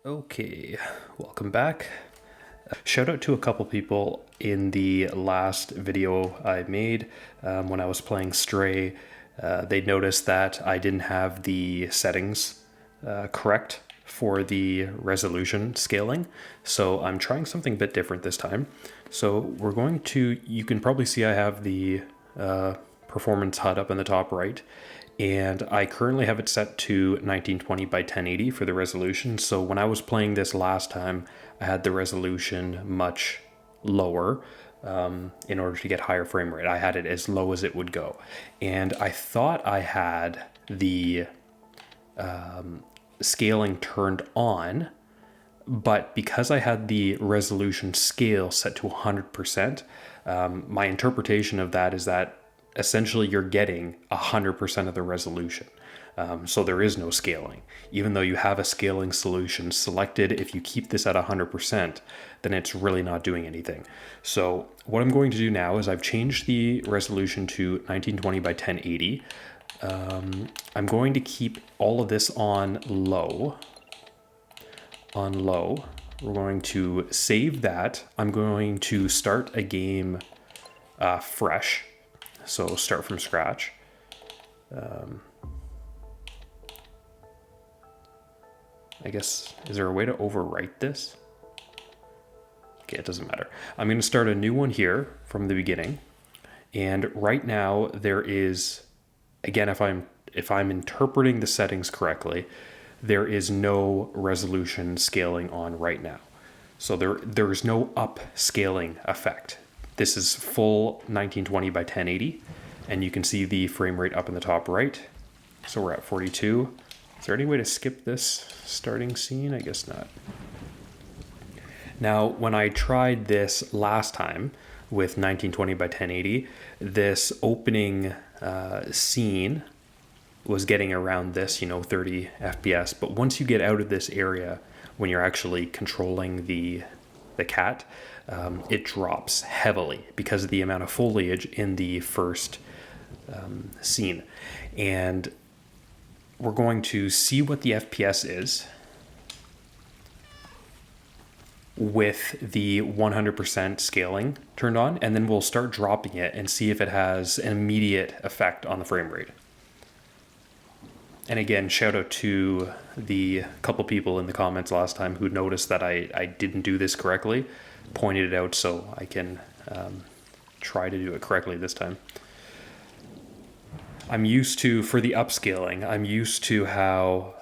Okay, welcome back. Shout out to a couple people in the last video I made when I was playing Stray. They noticed that I didn't have the settings correct for the resolution scaling, so I'm trying something a bit different this time. So we're going to, you can probably see I have the performance HUD up in the top right, and I currently have it set to 1920 by 1080 for the resolution. So when I was playing this last time, I had the resolution much lower in order to get higher frame rate. I had it as low as it would go, and I thought I had the scaling turned on, but because I had the resolution scale set to 100%, my interpretation of that is that essentially you're getting 100% of the resolution. So there is no scaling. Even though you have a scaling solution selected, if you keep this at 100%, then it's really not doing anything. So what I'm going to do now is I've changed the resolution to 1920 by 1080. I'm going to keep all of this on low. We're going to save that. I'm going to start a game fresh. So start from scratch. I guess, is there a way to overwrite this? Okay, it doesn't matter. I'm going to start a new one here from the beginning. And right now there is, again, if I'm interpreting the settings correctly, there is no resolution scaling on right now. So there is no upscaling effect. This is full 1920 by 1080, and you can see the frame rate up in the top right. So we're at 42. Is there any way to skip this starting scene? I guess not. Now, when I tried this last time with 1920 by 1080, this opening scene was getting around this, 30 FPS. But once you get out of this area, when you're actually controlling the cat, it drops heavily because of the amount of foliage in the first scene. And we're going to see what the FPS is with the 100% scaling turned on, and then we'll start dropping it and see if it has an immediate effect on the frame rate. And again, shout out to the couple people in the comments last time who noticed that I didn't do this correctly, pointed it out so I can try to do it correctly this time. I'm used to, for the upscaling, I'm used to how,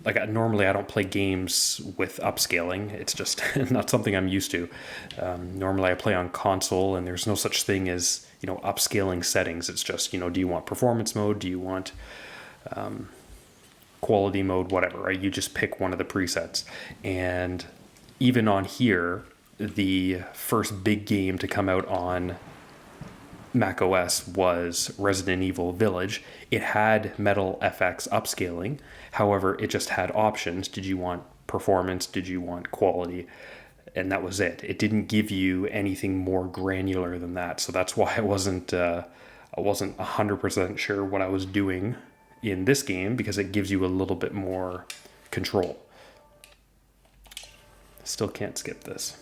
normally I don't play games with upscaling. It's just not something I'm used to. Normally I play on console and there's no such thing as, upscaling settings. It's just, do you want performance mode? Do you want quality mode, whatever, right? You just pick one of the presets. And even on here, the first big game to come out on Mac OS was Resident Evil Village. It had Metal FX upscaling. However, it just had options. Did you want performance? Did you want quality? And that was it. It didn't give you anything more granular than that. So that's why I wasn't 100% sure what I was doing in this game, because it gives you a little bit more control. Still can't skip this.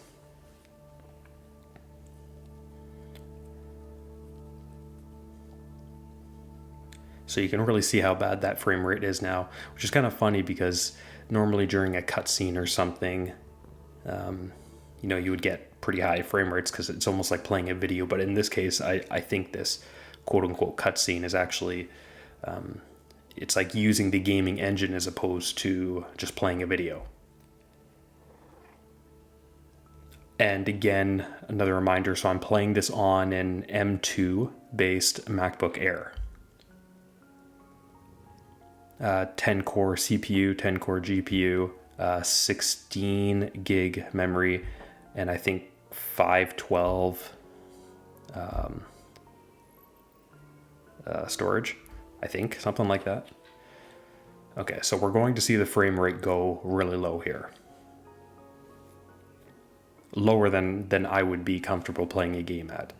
So you can really see how bad that frame rate is now, which is kind of funny because normally during a cutscene or something, you would get pretty high frame rates because it's almost like playing a video. But in this case, I think this quote unquote cutscene is actually, it's like using the gaming engine as opposed to just playing a video. And again, another reminder, so I'm playing this on an M2 based MacBook Air. 10 core CPU, 10 core GPU, 16 gig memory, and I think 512 storage, I think, something like that. Okay, so we're going to see the frame rate go really low here. Lower than I would be comfortable playing a game at.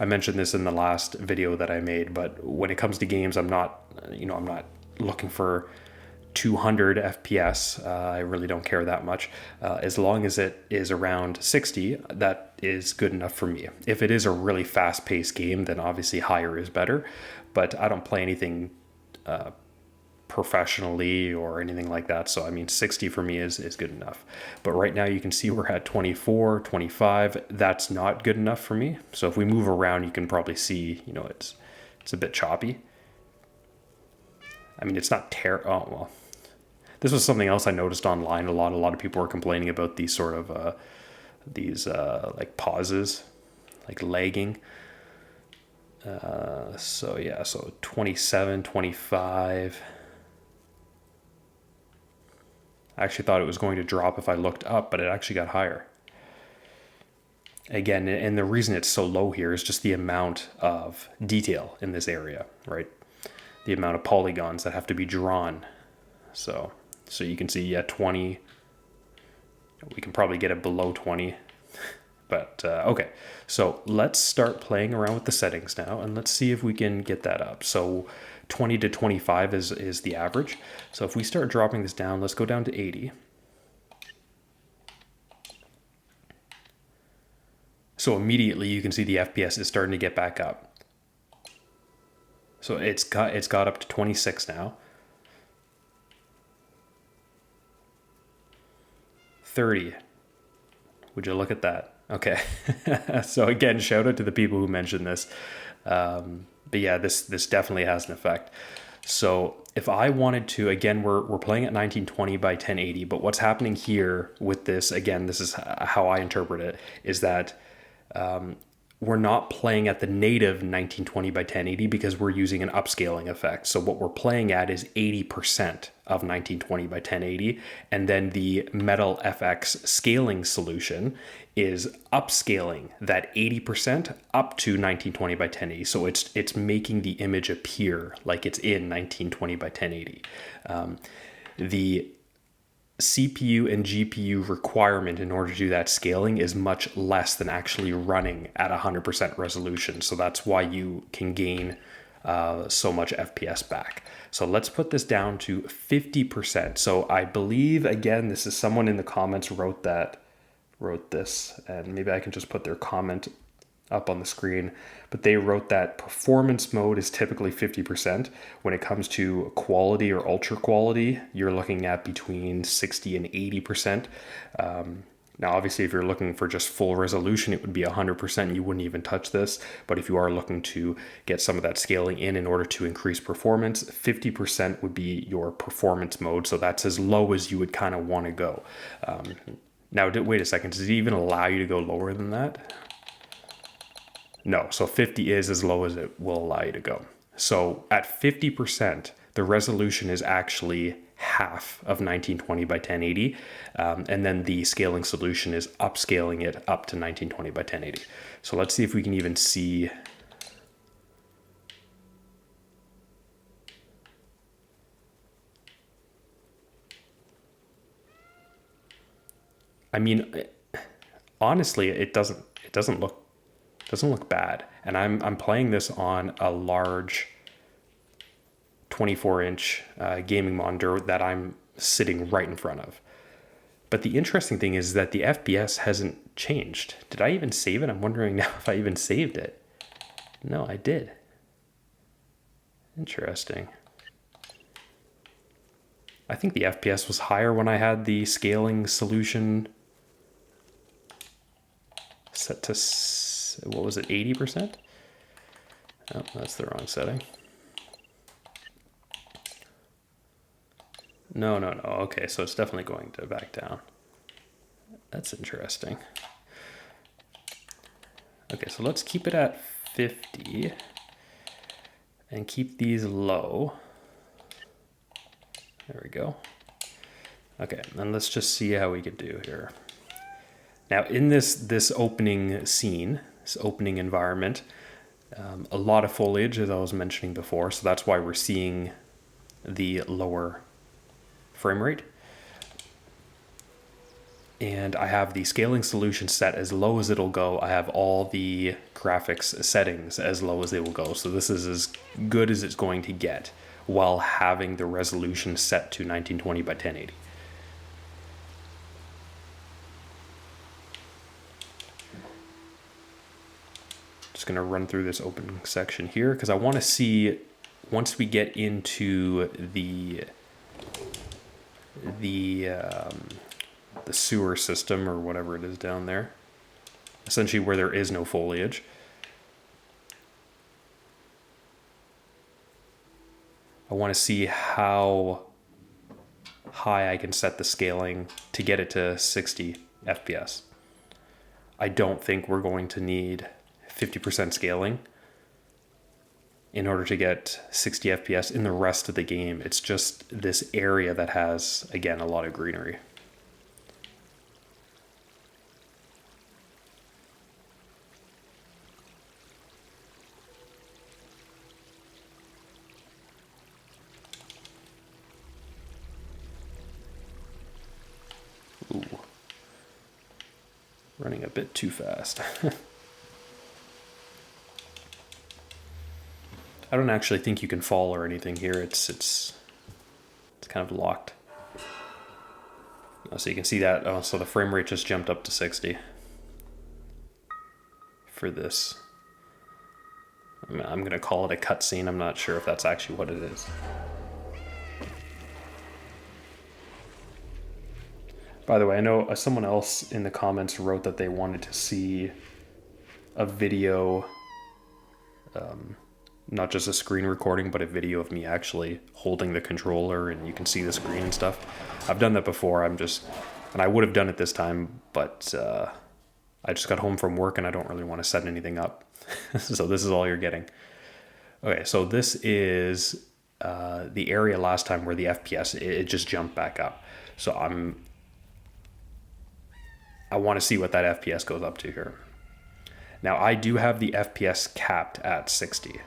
I mentioned this in the last video that I made, but when it comes to games, I'm not looking for 200 FPS, I really don't care that much. As long as it is around 60, that is good enough for me. If it is a really fast-paced game, then obviously higher is better, but I don't play anything professionally or anything like that. So I mean, 60 for me is good enough. But right now you can see we're at 24, 25. That's not good enough for me. So if we move around, you can probably see, you know, it's a bit choppy. I mean, it's not oh, well, this was something else I noticed online. A lot of people were complaining about these sort of, like pauses, like lagging. So yeah, so 27, 25. I actually thought it was going to drop if I looked up, but it actually got higher. Again, and the reason it's so low here is just the amount of detail in this area, right? The amount of polygons that have to be drawn. So you can see, yeah, 20. We can probably get it below 20. But okay, so let's start playing around with the settings now, and let's see if we can get that up. So 20 to 25 is the average. So if we start dropping this down, let's go down to 80. So immediately you can see the FPS is starting to get back up. So it's got up to 26 now. 30. Would you look at that? Okay. So again, shout out to the people who mentioned this. But yeah, this definitely has an effect. So if I wanted to, again, we're playing at 1920 by 1080, but what's happening here with this, again, this is how I interpret it, is that we're not playing at the native 1920 by 1080 because we're using an upscaling effect. So what we're playing at is 80% of 1920 by 1080, and then the Metal FX scaling solution is upscaling that 80% up to 1920 by 1080. So it's making the image appear like it's in 1920 by 1080. The CPU and GPU requirement in order to do that scaling is much less than actually running at 100% resolution. So that's why you can gain so much FPS back. So let's put this down to 50%. So I believe, again, this is someone in the comments wrote this, and maybe I can just put their comment up on the screen, but they wrote that performance mode is typically 50%. When it comes to quality or ultra quality, you're looking at between 60 and 80%. Now, obviously, if you're looking for just full resolution, it would be 100%. You wouldn't even touch this. But if you are looking to get some of that scaling in order to increase performance, 50% would be your performance mode. So that's as low as you would kind of want to go. Now, wait a second. Does it even allow you to go lower than that? No, so 50 is as low as it will allow you to go. So at 50%, the resolution is actually half of 1920 by 1080. And then the scaling solution is upscaling it up to 1920 by 1080. So let's see if we can even see. I mean, honestly, it doesn't look bad. And I'm playing this on a large 24-inch gaming monitor that I'm sitting right in front of. But the interesting thing is that the FPS hasn't changed. Did I even save it? I'm wondering now if I even saved it. No, I did. Interesting. I think the FPS was higher when I had the scaling solution set to, what was it, 80%? Oh, that's the wrong setting. No. Okay, so it's definitely going to back down. That's interesting. Okay, so let's keep it at 50 and keep these low. There we go. Okay, and let's just see how we could do here. Now, in this opening scene, this opening environment, a lot of foliage, as I was mentioning before, so that's why we're seeing the lower frame rate. And I have the scaling solution set as low as it'll go. I have all the graphics settings as low as they will go. So this is as good as it's going to get while having the resolution set to 1920 by 1080. Just going to run through this open section here because I want to see, once we get into the sewer system or whatever it is down there, essentially where there is no foliage, I want to see how high I can set the scaling to get it to 60 FPS. I don't think we're going to need 50% scaling in order to get 60 FPS in the rest of the game. It's just this area that has, again, a lot of greenery. Ooh. Running a bit too fast. I don't actually think you can fall or anything here. It's kind of locked. So you can see that. Oh, so the frame rate just jumped up to 60 for this. I'm gonna call it a cutscene. I'm not sure if that's actually what it is. By the way, I know someone else in the comments wrote that they wanted to see a video, not just a screen recording, but a video of me actually holding the controller and you can see the screen and stuff. I've done that before. And I would have done it this time, but I just got home from work and I don't really want to set anything up. So this is all you're getting. Okay, so this is the area last time where the FPS, it just jumped back up. So I want to see what that FPS goes up to here. Now I do have the FPS capped at 60.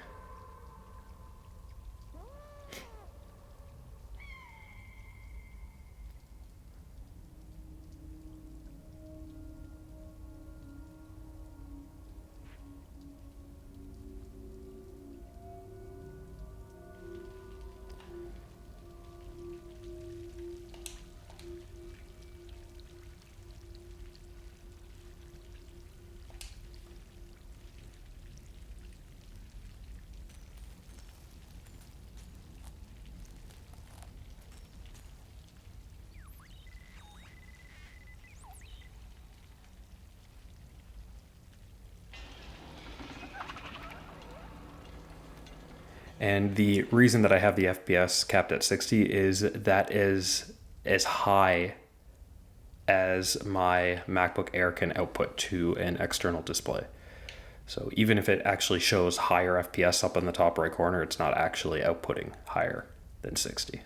And the reason that I have the FPS capped at 60 is that is as high as my MacBook Air can output to an external display. So even if it actually shows higher FPS up in the top right corner, it's not actually outputting higher than 60.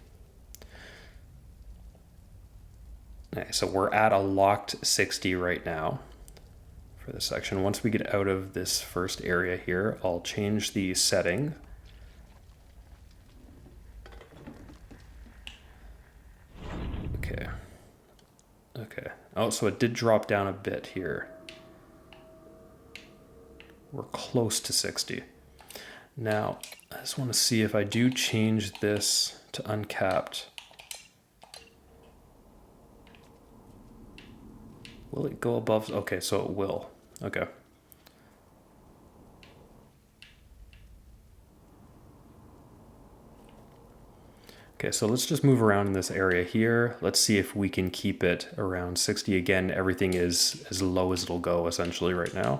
Okay, so we're at a locked 60 right now for this section. Once we get out of this first area here, I'll change the setting. Okay. Oh, so it did drop down a bit here. We're close to 60. Now, I just want to see if I do change this to uncapped. Will it go above? Okay, so it will. Okay. Okay, so let's just move around in this area here. Let's see if we can keep it around 60. Again, everything is as low as it'll go essentially right now.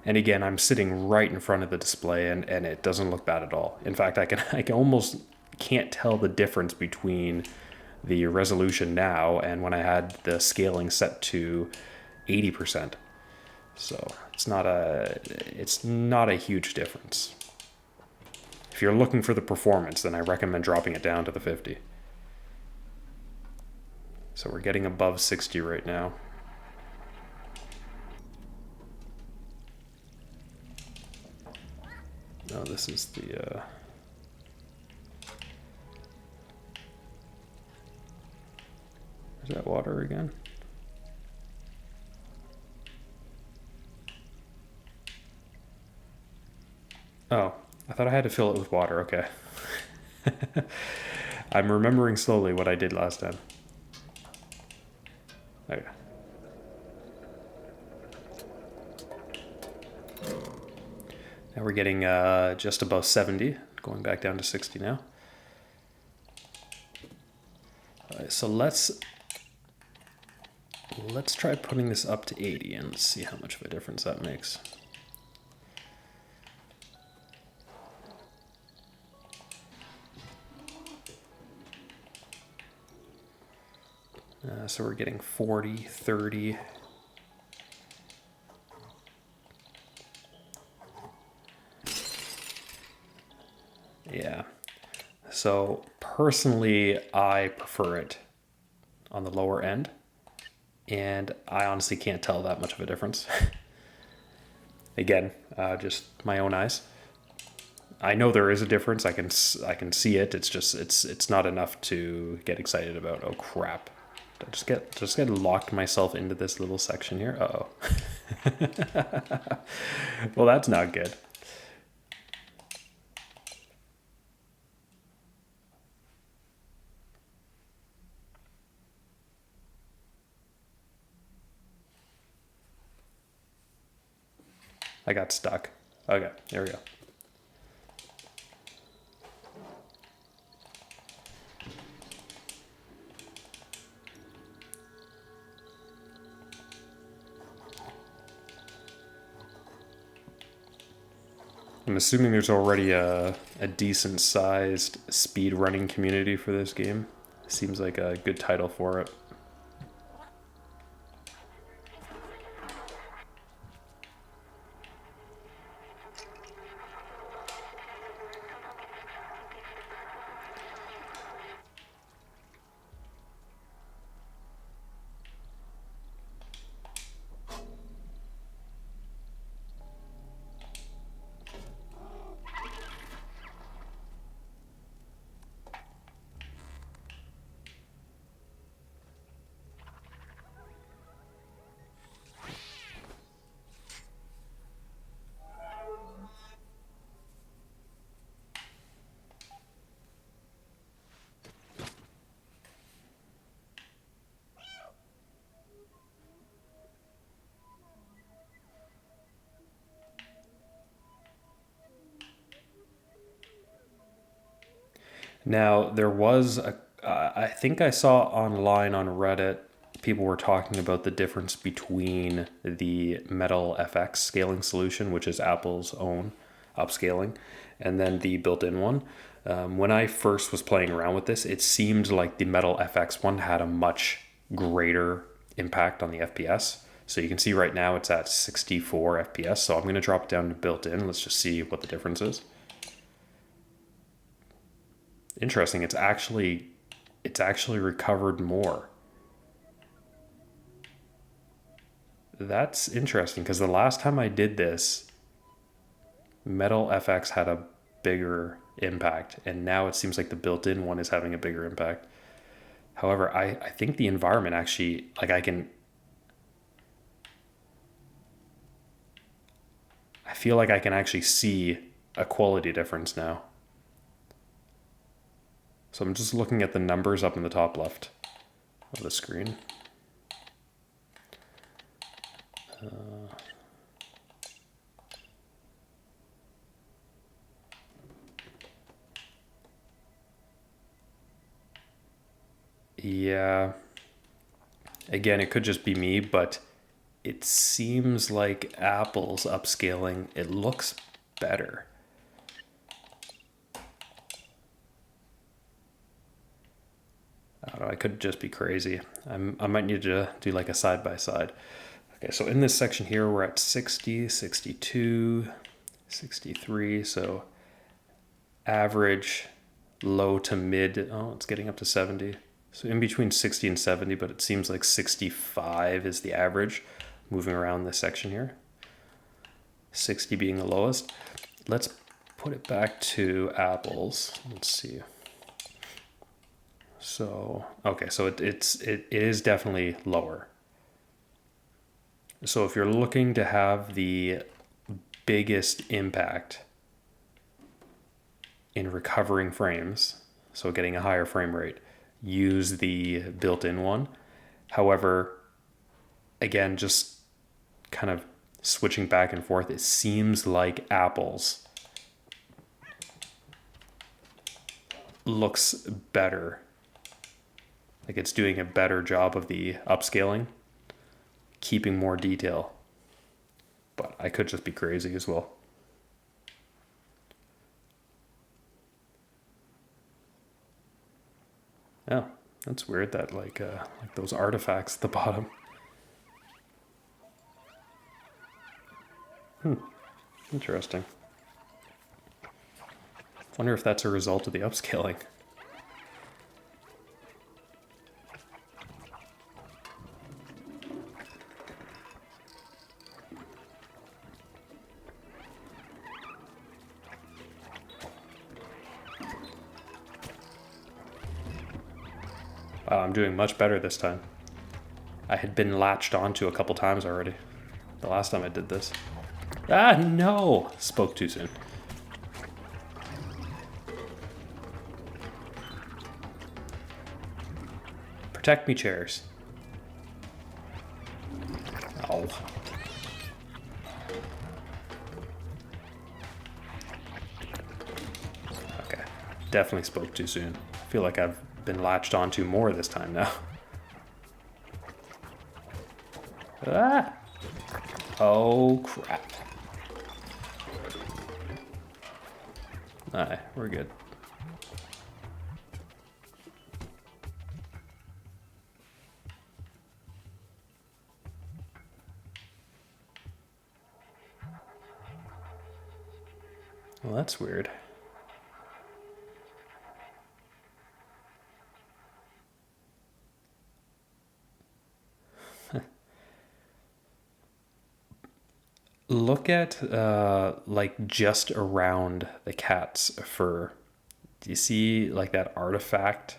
And again, I'm sitting right in front of the display and it doesn't look bad at all. In fact, I can almost can't tell the difference between the resolution now and when I had the scaling set to 80%. So it's not a huge difference. If you're looking for the performance, then I recommend dropping it down to the 50. So we're getting above 60 right now. No, this is the Is that water again? Oh, I thought I had to fill it with water. Okay. I'm remembering slowly what I did last time. Okay. Now we're getting just above 70, going back down to 60 now. All right, so let's try putting this up to 80 and see how much of a difference that makes. So we're getting 40, 30. Yeah. So personally, I prefer it on the lower end, and I honestly can't tell that much of a difference. Again, just my own eyes. I know there is a difference. I can see it. It's just it's not enough to get excited about. Oh crap! I just get locked myself into this little section here. Uh-oh. Well, that's not good. I got stuck. Okay, there we go. I'm assuming there's already a decent sized speed running community for this game. Seems like a good title for it. Now, there was I think I saw online on Reddit, people were talking about the difference between the Metal FX scaling solution, which is Apple's own upscaling, and then the built-in one. When I first was playing around with this, it seemed like the Metal FX one had a much greater impact on the FPS. So you can see right now it's at 64 FPS. So I'm going to drop it down to built-in. Let's just see what the difference is. Interesting. It's actually recovered more. That's interesting because the last time I did this, Metal FX had a bigger impact, and now it seems like the built-in one is having a bigger impact. However, I think the environment actually, like I feel like I can actually see a quality difference now. So I'm just looking at the numbers up in the top left of the screen. Yeah. Again, it could just be me, but it seems like Apple's upscaling, it looks better. I don't know, I could just be crazy. I might need to do like a side by side. Okay, so in this section here, we're at 60, 62, 63. So average, low to mid. Oh, it's getting up to 70. So in between 60 and 70, but it seems like 65 is the average moving around this section here. 60 being the lowest. Let's put it back to Apple's. Let's see. So, okay, so it is definitely lower. So if you're looking to have the biggest impact in recovering frames, so getting a higher frame rate, use the built-in one. However, again, just kind of switching back and forth, it seems like Apple's looks better. Like it's doing a better job of the upscaling, keeping more detail. But I could just be crazy as well. Oh, that's weird that like those artifacts at the bottom. Interesting. Wonder if that's a result of the upscaling. Wow, I'm doing much better this time. I had been latched onto a couple times already. The last time I did this. Ah, no! Spoke too soon. Protect me, chairs. Oh. Okay. Definitely spoke too soon. I feel like I've been latched onto more this time now. Ah! Oh, crap. Alright, we're good. Well, that's weird. Look at like just around the cat's fur. Do you see like that artifacting?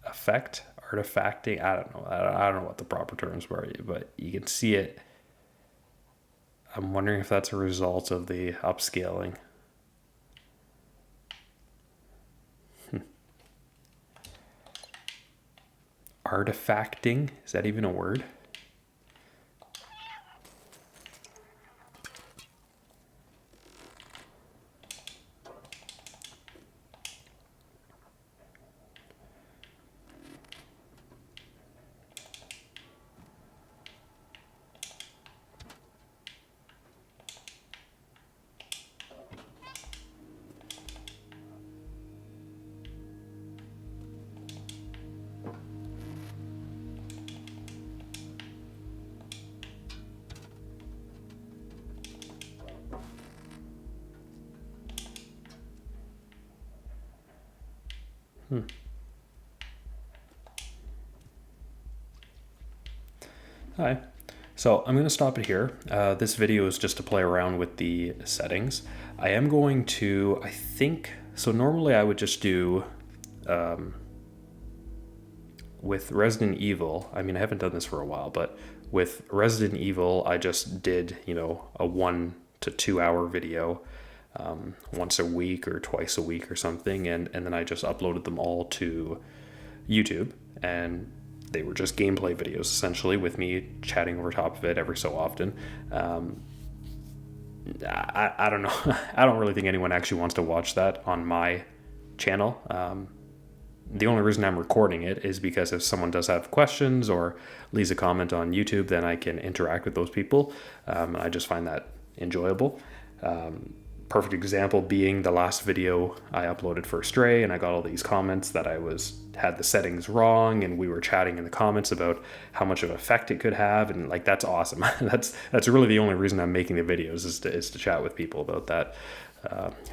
I don't know. I don't know what the proper terms were, but you can see it. I'm wondering if that's a result of the upscaling. Artifacting? Is that even a word? Hi. So I'm going to stop it here. This video is just to play around with the settings. I am going to, I think, so normally I would just do, with Resident Evil, I mean, I haven't done this for a while, but with Resident Evil, I just did, you know, a 1 to 2 hour video once a week or twice a week or something, and then I just uploaded them all to YouTube, and they were just gameplay videos essentially with me chatting over top of it every so often. I don't know. I don't really think anyone actually wants to watch that on my channel. The only reason I'm recording it is because if someone does have questions or leaves a comment on YouTube, then I can interact with those people. I just find that enjoyable. Perfect example being the last video I uploaded for Stray, and I got all these comments that I had the settings wrong, and we were chatting in the comments about how much of an effect it could have, and like that's awesome. that's really the only reason I'm making the videos is to chat with people about that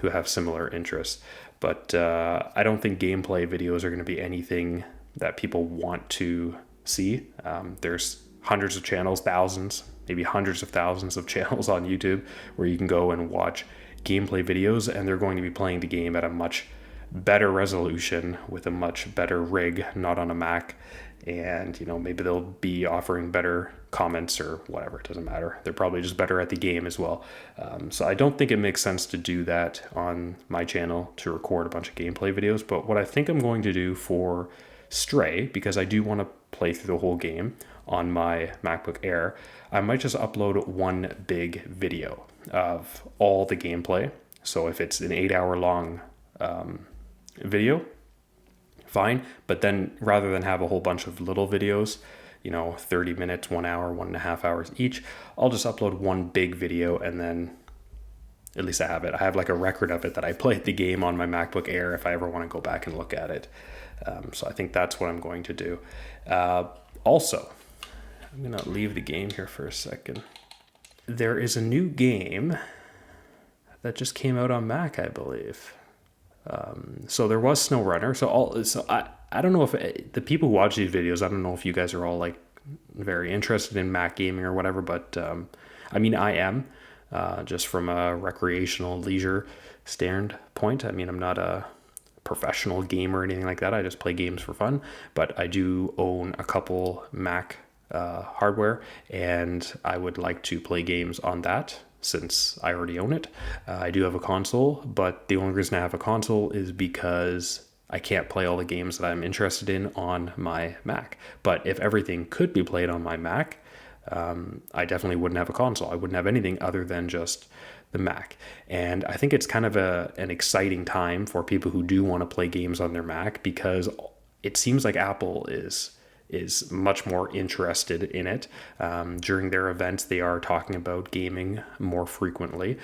who have similar interests. But I don't think gameplay videos are going to be anything that people want to see. There's hundreds of channels, thousands, maybe hundreds of thousands of channels on YouTube where you can go and watch gameplay videos, and they're going to be playing the game at a much better resolution with a much better rig, not on a Mac. And, you know, maybe they'll be offering better comments or whatever. It doesn't matter. They're probably just better at the game as well. So I don't think it makes sense to do that on my channel, to record a bunch of gameplay videos. But what I think I'm going to do for Stray, because I do want to play through the whole game on my MacBook Air, I might just upload one big video of all the gameplay. So if it's an 8-hour long video, fine. But then rather than have a whole bunch of little videos, you know, 30 minutes, 1 hour, 1.5 hours each, I'll just upload one big video, and then at least I have it. I have like a record of it, that I played the game on my MacBook Air if I ever want to go back and look at it. So I think that's what I'm going to do. Also, I'm going to leave the game here for a second. There is a new game that just came out on Mac, I believe. So there was SnowRunner. So I don't know if the people who watch these videos, I don't know if you guys are all like very interested in Mac gaming or whatever, but I mean, I am, just from a recreational leisure standpoint. I mean, I'm not a professional gamer or anything like that. I just play games for fun, but I do own a couple Mac hardware, and I would like to play games on that since I already own it. I do have a console, but the only reason I have a console is because I can't play all the games that I'm interested in on my Mac. But if everything could be played on my Mac, I definitely wouldn't have a console. I wouldn't have anything other than just the Mac. And I think it's kind of an exciting time for people who do want to play games on their Mac, because it seems like Apple is much more interested in it. During their events, they are talking about gaming more frequently.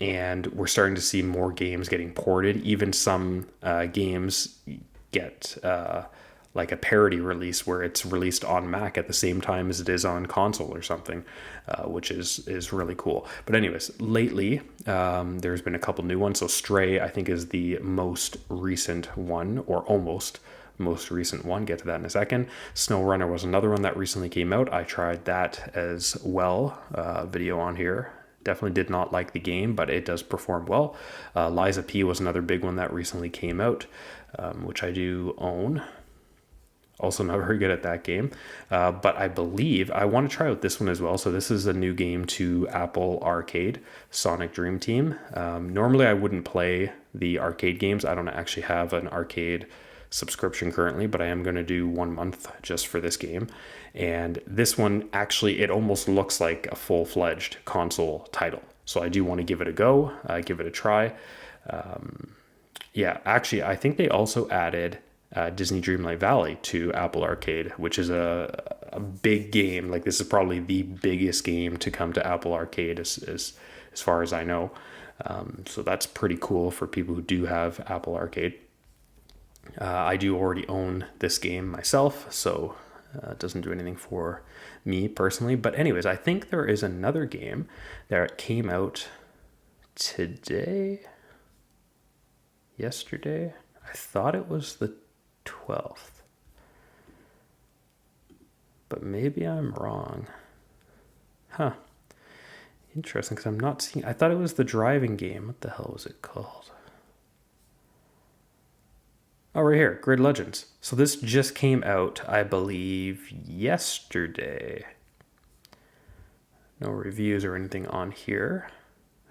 And we're starting to see more games getting ported. Even some games get like a parody release where it's released on Mac at the same time as it is on console or something, which is really cool. But anyways, lately there's been a couple new ones. So Stray, I think, is the most recent one, or almost most recent one. Get to that in a second. SnowRunner was another one that recently came out. I tried that as well. Video on here. Definitely did not like the game, but it does perform well. Liza P was another big one that recently came out, which I do own. Also not very good at that game, but I believe I want to try out this one as well. So this is a new game to Apple Arcade, Sonic Dream Team. Normally I wouldn't play the arcade games. I don't actually have an arcade subscription currently, but I am going to do 1 month just for this game. And this one, actually, it almost looks like a full-fledged console title. So I do want to give it a go, give it a try. Yeah, actually, I think they also added Disney Dreamlight Valley to Apple Arcade, which is a big game. Like, this is probably the biggest game to come to Apple Arcade as far as I know. So that's pretty cool for people who do have Apple Arcade. I do already own this game myself, so it doesn't do anything for me personally. But anyways, I think there is another game that came out yesterday. I thought it was the 12th, but maybe I'm wrong. Huh. Interesting, because I'm not seeing... I thought it was the driving game. What the hell was it called? Oh, right here, Grid Legends. So this just came out, I believe, yesterday. No reviews or anything on here.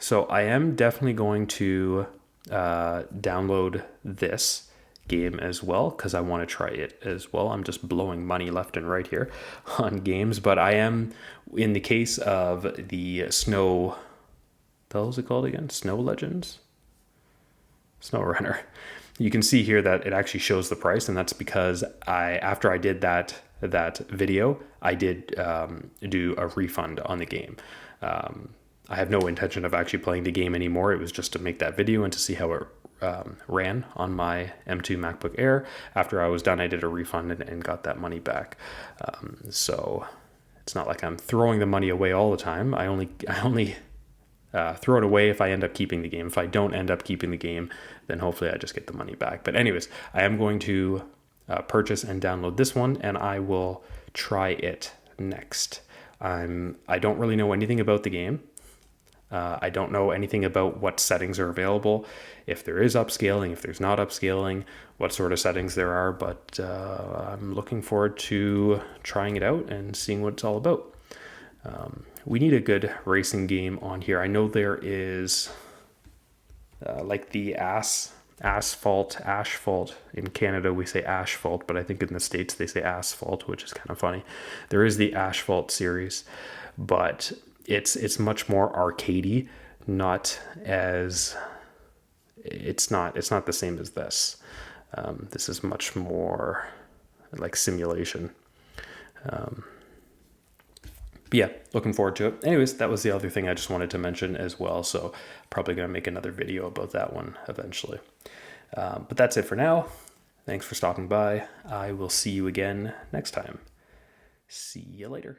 So I am definitely going to download this game as well, because I want to try it as well. I'm just blowing money left and right here on games, but I am, in the case of the Snow... What the hell is it called again? Snow Legends? SnowRunner. You can see here that it actually shows the price, and that's because after I did that video, I did do a refund on the game. I have no intention of actually playing the game anymore. It was just to make that video and to see how it ran on my M2 MacBook Air. After I was done, I did a refund and got that money back. So it's not like I'm throwing the money away all the time. I only throw it away if I end up keeping the game. If I don't end up keeping the game, then hopefully I just get the money back. But anyways, I am going to purchase and download this one, and I will try it next. I don't really know anything about the game. I don't know anything about what settings are available, if there is upscaling, if there's not upscaling, what sort of settings there are, but I'm looking forward to trying it out and seeing what it's all about. We need a good racing game on here. I know there is like the asphalt. In Canada we say asphalt, but I think in the States they say asphalt, which is kind of funny. There is the asphalt series, but it's much more arcadey, not as it's not the same as this. This is much more like simulation. But yeah, looking forward to it. Anyways, that was the other thing I just wanted to mention as well. So probably going to make another video about that one eventually. But that's it for now. Thanks for stopping by. I will see you again next time. See you later.